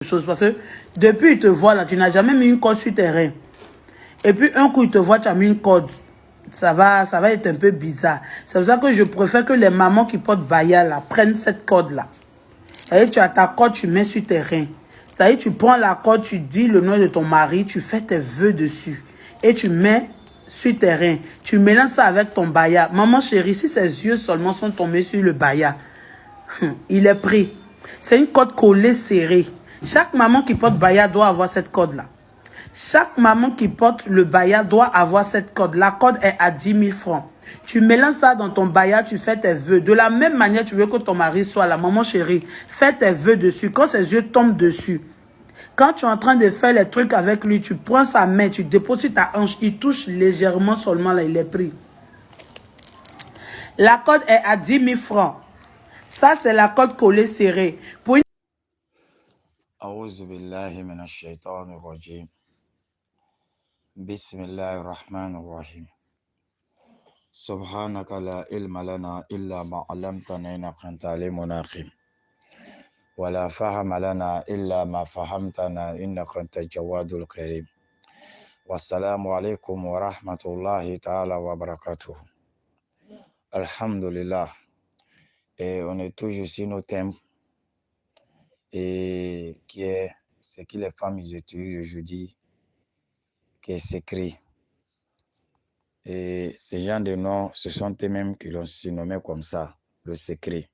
chose parce que depuis il te voit là, tu n'as jamais mis une corde sur tes reins. Et puis un coup il te voit, tu as mis une corde. Ça va être un peu bizarre. C'est pour ça que je préfère que les mamans qui portent baya là prennent cette corde là. C'est-à-dire tu as ta corde, tu mets sur tes reins. C'est-à-dire tu prends la corde, tu dis le nom de ton mari, tu fais tes vœux dessus. Et tu mets sur tes reins. Tu mélanges ça avec ton baya. Maman chérie, si ses yeux seulement sont tombés sur le baya, il est pris. C'est une corde collée serrée. Chaque maman qui porte baya doit avoir cette corde-là. Chaque maman qui porte le baya doit avoir cette corde. La corde est à 10 000 francs. Tu mélanges ça dans ton baya, tu fais tes vœux. De la même manière, tu veux que ton mari soit là. Maman chérie, fais tes vœux dessus. Quand ses yeux tombent dessus, quand tu es en train de faire les trucs avec lui, tu prends sa main, tu déposes sur ta hanche, il touche légèrement seulement là, il est pris. La corde est à 10 000 francs. Ça, c'est la corde collée serrée. Pour une... أعوذ بالله من الشيطان الرجيم بسم الله الرحمن الرحيم سبحانك لا علم لنا إلا ما علمتنا إنك أنت العليم الحكيم ولا فهم لنا إلا ما فهمتنا إنك أنت الجواد الكريم والسلام عليكم ورحمة الله تعالى وبركاته. Alhamdulillah. Et on est toujours sur nos thèmes et qui est ce que les femmes utilisent aujourd'hui, qui est secret. Et ces gens de noms, ce sont eux-mêmes qui l'ont surnommé comme ça, le secret.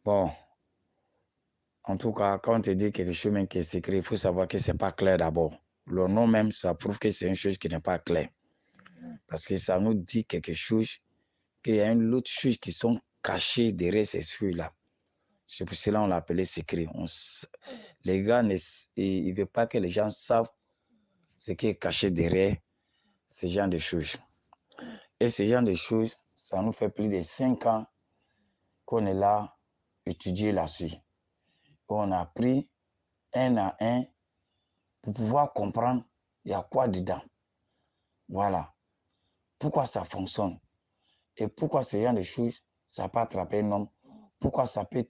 Bon, en tout cas, quand on te dit quelque chose même qui est secret, il faut savoir que ce n'est pas clair d'abord. Le nom même, ça prouve que c'est une chose qui n'est pas claire. Parce que ça nous dit quelque chose, qu'il y a une autre chose qui sont cachées derrière ces choses-là. C'est pour cela qu'on l'appelait secret. Les gars, ils ne veulent pas que les gens savent ce qui est caché derrière ce genre de choses. Et ce genre de choses, ça nous fait plus de 5 ans qu'on est là, étudier là-dessus. On a appris un à un pour pouvoir comprendre il y a quoi dedans. Voilà. Pourquoi ça fonctionne. Et pourquoi ce genre de choses, ça peut attraper un homme. Pourquoi ça peut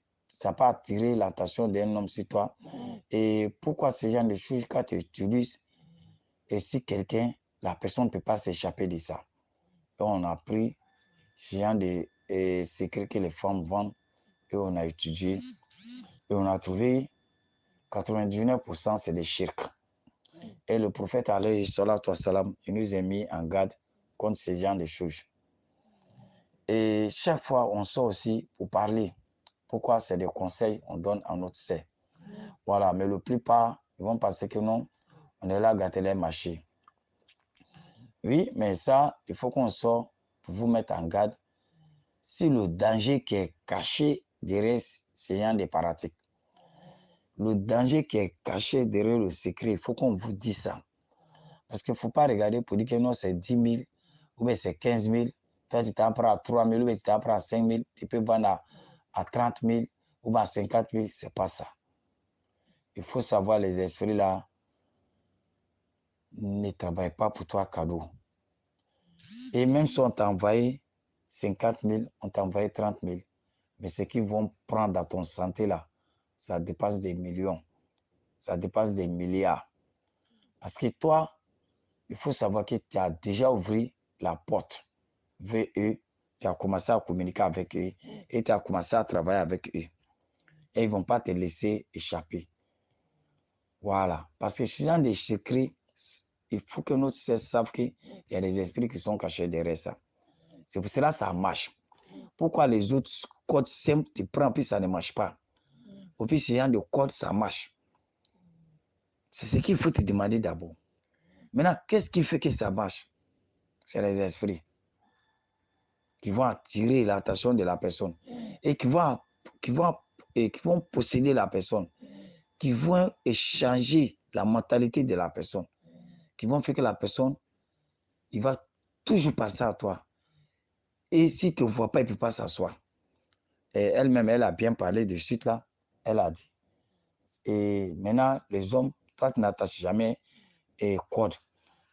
attirer l'attention d'un homme sur toi. Et pourquoi ce genre de choses, quand tu utilises, et si quelqu'un, la personne ne peut pas s'échapper de ça. Et on a appris ce genre de secrets que les femmes vendent. Et on a étudié. Et on a trouvé 99% c'est des shirks. Et le prophète alayhi salatu wassalam, il nous a mis en garde contre ce genre de choses. Et chaque fois, on sort aussi pour parler. Pourquoi c'est des conseils qu'on donne à notre sœur. Voilà, mais la plupart, ils vont penser que non, on est là à gâter les marchés. Oui, mais ça, il faut qu'on sorte pour vous mettre en garde si le danger qui est caché derrière ce genre de pratiques. Le danger qui est caché derrière le secret, il faut qu'on vous dise ça. Parce qu'il ne faut pas regarder pour dire que non, c'est 10 000 ou bien c'est 15 000. Toi, tu t'en prends à 3 000 ou bien tu t'en prends à 5 000. Tu peux vendre à 30 000 ou bien à 50 000. Ce n'est pas ça. Il faut savoir les esprits là ne travaillent pas pour toi cadeau. Et même si on t'a envoyé 50 000, on t'a envoyé 30 000. Mais ce qu'ils vont prendre dans ton santé là, ça dépasse des millions. Ça dépasse des milliards. Parce que toi, il faut savoir que tu as déjà ouvert la porte vers eux, tu as commencé à communiquer avec eux et tu as commencé à travailler avec eux. Et ils ne vont pas te laisser échapper. Voilà. Parce que ce genre de secrets, il faut que notre sœurs savent qu'il y a des esprits qui sont cachés derrière ça. C'est pour cela que ça marche. Pourquoi les autres codes simples, tu prends puis ça ne marche pas. Au puis ce genre de code, ça marche. C'est ce qu'il faut te demander d'abord. Maintenant, qu'est-ce qui fait que ça marche? C'est les esprits qui vont attirer l'attention de la personne et qui vont posséder la personne, qui vont échanger la mentalité de la personne, qui vont faire que la personne, il va toujours passer à toi. Et si tu ne vois pas, il ne peut pas s'asseoir. Et elle-même, elle a bien parlé de suite là, elle a dit. Et maintenant, les hommes, toi, tu n'attaches jamais et code.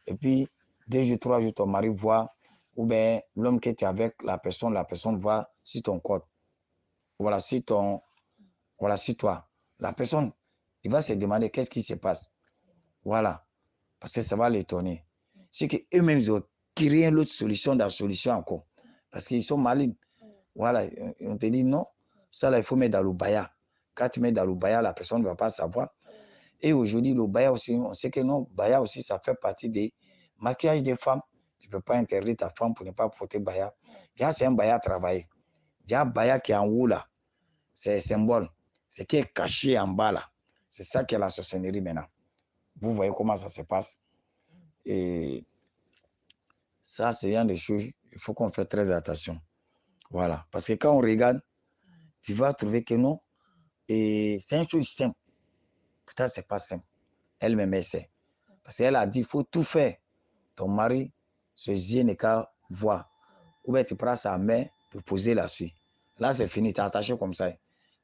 Et puis, 2 jours, 3 jours, ton mari voit, ou bien l'homme qui est avec la personne voit sur ton code. Voilà, sur toi. La personne, Il va se demander qu'est-ce qui se passe. Voilà. Parce que ça va l'étonner. C'est qu'eux-mêmes, ils ont créé l'autre solution dans la solution encore. Parce qu'ils sont malins. Voilà. On te dit non. Ça, là, il faut mettre dans le baya. Quand tu mets dans le baya, la personne ne va pas savoir. Et aujourd'hui, le baya aussi, on sait que non, baya aussi, ça fait partie des maquillages des femmes. Tu ne peux pas interdire ta femme pour ne pas porter baya. Déjà, c'est un baya à travailler. Déjà, baya qui est en haut là, c'est un symbole. Ce qui est caché en bas là, c'est ça qui est la sorcellerie maintenant. Vous voyez comment ça se passe. Et ça, c'est un des choses, il faut qu'on fasse très attention. Voilà. Parce que quand on regarde, tu vas trouver que non. Et c'est une chose simple. Putain, c'est pas simple. Elle-même essaie. Parce qu'elle a dit, il faut tout faire. Ton mari, ce yeux n'est qu'à voir. Ou bien tu prends sa main pour poser là-dessus. Là, c'est fini. Tu es attaché comme ça.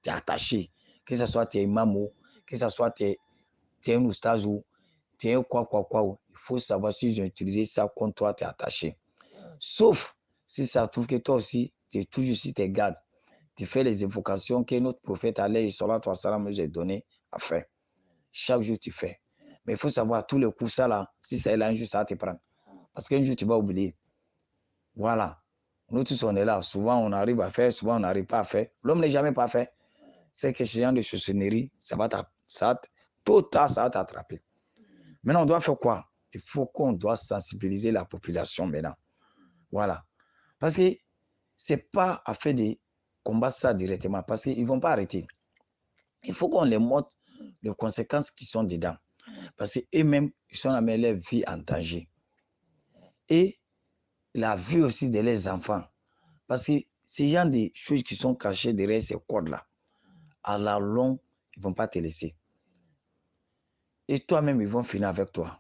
Tu es attaché. Que ce soit tu es imam ou, que ce soit tu es un oustaz ou, tu es quoi. Il faut savoir si j'ai utilisé ça contre toi, tu es attaché. Sauf si ça trouve que toi aussi, tu es toujours si tu gardes. Tu fais les invocations que notre prophète alayhi salatu wassalam nous a donné à faire. Chaque jour, tu fais. Mais il faut savoir, tous les coups, ça là, si c'est là, un jour, ça va te prendre. Parce qu'un jour, tu vas oublier. Voilà. Nous tous, on est là. Souvent, on arrive à faire, souvent, on n'arrive pas à faire. L'homme n'est jamais pas fait. C'est que ce genre de sorcellerie, ça va t'attraper. Maintenant, on doit faire quoi? Il faut qu'on doit sensibiliser la population maintenant. Voilà. Parce que ce n'est pas à faire de combattre ça directement. Parce qu'ils ne vont pas arrêter. Il faut qu'on les montre les conséquences qui sont dedans. Parce qu'eux-mêmes, ils sont à mettre leur vie en danger. Et la vie aussi de leurs enfants. Parce que ces gens de choses qui sont cachées derrière ces codes-là, à la longue, ils ne vont pas te laisser. Et toi-même, ils vont finir avec toi.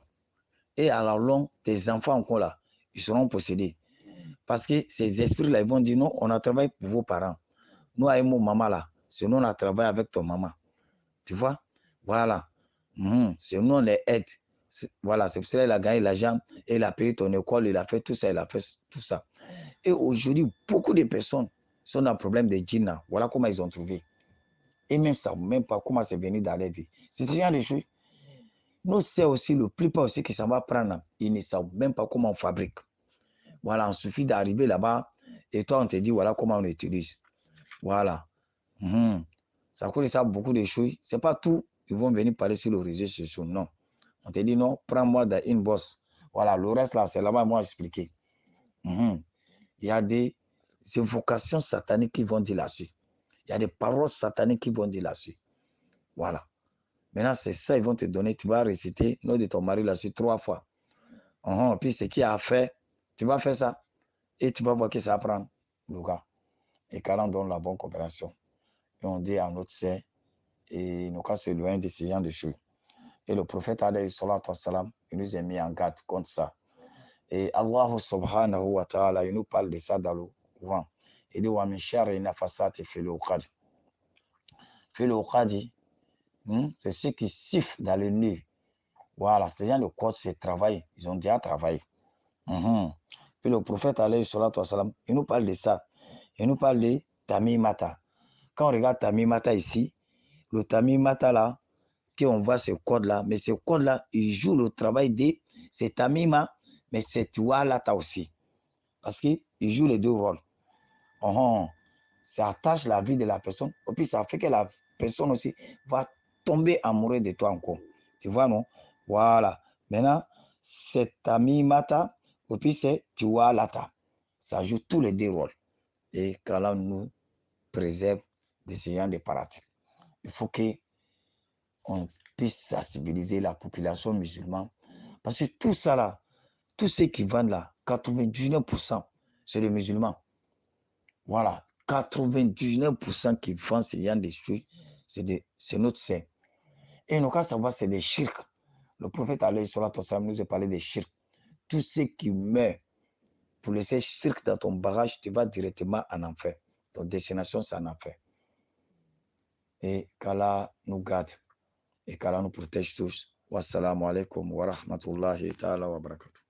Et à la longue, tes enfants encore là, ils seront possédés. Parce que ces esprits-là, ils vont dire non, on a travaillé pour vos parents. Nous, avec mon maman là, c'est nous, on a travaillé avec ton maman. Tu vois? Voilà. C'est nous, on les aide. Voilà, c'est pour ça qu'il a gagné l'argent, il a payé ton école, il a fait tout ça, il a fait tout ça. Et aujourd'hui, beaucoup de personnes sont dans le problème de djinns. Voilà comment ils ont trouvé. Et même ça, même pas comment c'est venu dans leur vie. C'est ce genre de choses. Nous, c'est aussi le plupart aussi que ça va prendre. Ils ne savent même pas comment on fabrique. Voilà, il suffit d'arriver là-bas et toi, on te dit voilà comment on utilise. Voilà. Ça coûte ça beaucoup de choses. C'est pas tout. Ils vont venir parler sur le réseau social. Non. On te dit non, prends-moi dans une bosse. Voilà, le reste là, c'est là-bas, moi, expliquer. Il y a des invocations sataniques qui vont dire là-dessus. Il y a des paroles sataniques qui vont dire là-dessus. Voilà. Maintenant, c'est ça, ils vont te donner. Tu vas réciter le nom de ton mari là-dessus 3 fois. Puis ce qu'il a fait, tu vas faire ça. Et tu vas voir que ça va prendre le gars. Et quand on donne la bonne coopération, et on dit à notre sœur, et nos cas, c'est loin de ces gens de choses. Et le prophète, alayhi salatu wassalam, il nous a mis en garde contre ça. Et Allah subhanahu wa ta'ala, il nous parle de ça dans le Coran. Il dit, wa min sharri nafasati fil uqad. Fil uqadi, c'est ceux qui sifflent dans le nez. Voilà, ces gens de quoi c'est travail. Ils ont déjà travaillé. Puis le prophète, alayhi salatu wassalam, il nous parle de ça. Il nous parle de Tamimata. Quand on regarde Tamimata ici, le Tamimata là, qu'on voit ce code-là, mais ce code-là, il joue le travail de c'est Tamima, mais c'est Tualata aussi. Parce qu'il joue les deux rôles. Ça attache la vie de la personne, et puis ça fait que la personne aussi va tomber amoureuse de toi encore. Tu vois, non? Voilà. Maintenant, c'est Tamimata, et puis c'est Tualata. Ça joue tous les deux rôles. Et quand là, nous préserve de ce genre de pratiques. Il faut qu'on puisse sensibiliser la population musulmane. Parce que tout ça là, tous ceux qui vendent là, 99%, c'est les musulmans. Voilà, 99% qui vendent ce genre de choses, c'est notre saint. Et nous, quand ça va, c'est des shirks. Le prophète alayhi salatu wassalam nous a parlé des shirks. Tous ceux qui meurent pour laisser shirk dans ton barrage, tu vas directement en enfer. Ton destination, c'est en enfer. Et qu'Allah nous garde et qu'Allah nous protège tous. Wassalamu alaikum wa rahmatullahi ta'ala wa barakatuh.